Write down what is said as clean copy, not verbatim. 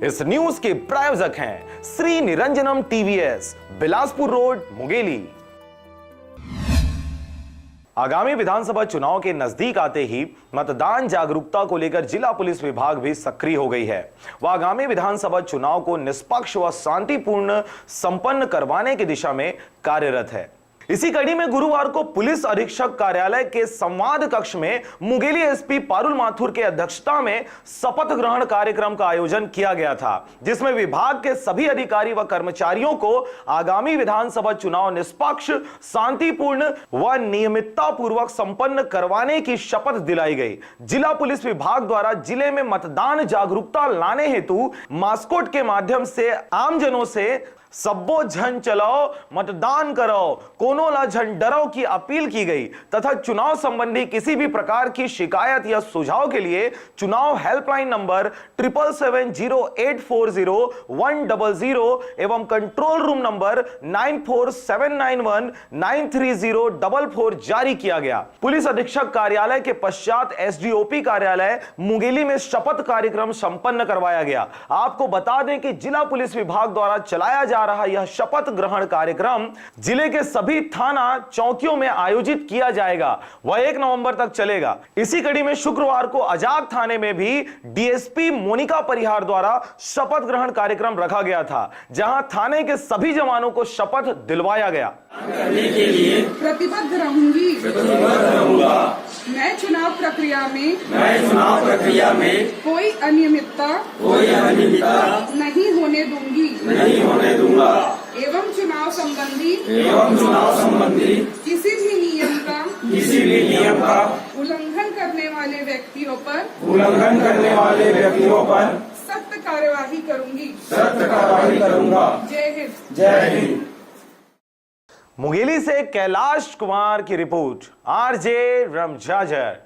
इस न्यूज के प्रायोजक हैं श्री निरंजनम टीवीएस, बिलासपुर रोड, मुंगेली। आगामी विधानसभा चुनाव के नजदीक आते ही मतदान जागरूकता को लेकर जिला पुलिस विभाग भी सक्रिय हो गई है। वह आगामी विधानसभा चुनाव को निष्पक्ष व शांतिपूर्ण संपन्न करवाने की दिशा में कार्यरत है। इसी कड़ी में गुरुवार को पुलिस अधीक्षक कार्यालय के संवाद कक्ष में मुंगेली एसपी पारुल माथुर के अध्यक्षता में शपथ ग्रहण कार्यक्रम का आयोजन किया गया था, जिसमें विभाग के सभी अधिकारी व कर्मचारियों को आगामी विधानसभा चुनाव निष्पक्ष, शांतिपूर्ण व नियमितता पूर्वक संपन्न करवाने की शपथ दिलाई गई। जिला पुलिस विभाग द्वारा जिले में मतदान जागरूकता लाने हेतु मास्कोट के माध्यम से आमजनों से सब्बो झन चलाओ, मतदान करो, कोनो ला झन डरो की अपील की गई तथा चुनाव संबंधी किसी भी प्रकार की शिकायत या सुझाव के लिए चुनाव हेल्पलाइन नंबर 7770840100 एवं कंट्रोल रूम नंबर 9479193044 जारी किया गया। पुलिस अधीक्षक कार्यालय के पश्चात एसडीओपी कार्यालय मुंगेली में शपथ कार्यक्रम संपन्न करवाया गया। आपको बता दें कि जिला पुलिस विभाग द्वारा चलाया जा रहा यह शपथ ग्रहण कार्यक्रम जिले के सभी थाना चौकियों में आयोजित किया जाएगा। वह 1 नवंबर तक चलेगा। इसी कड़ी में शुक्रवार को अजाक थाने में भी डीएसपी मोनिका परिहार द्वारा शपथ ग्रहण कार्यक्रम रखा गया था, जहां थाने के सभी जवानों को शपथ दिलवाया गया। करने के लिए प्रतिबद्ध रहूंगी। मैं चुनाव प्रक्रिया में कोई अनियमितता नहीं होने दूंगा एवं चुनाव संबंधी किसी भी नियम का उल्लंघन करने वाले व्यक्तियों पर सख्त कार्यवाही करूंगा। जय हिंद। मुंगेली से कैलाश कुमार की रिपोर्ट, आरजे रमजाजर।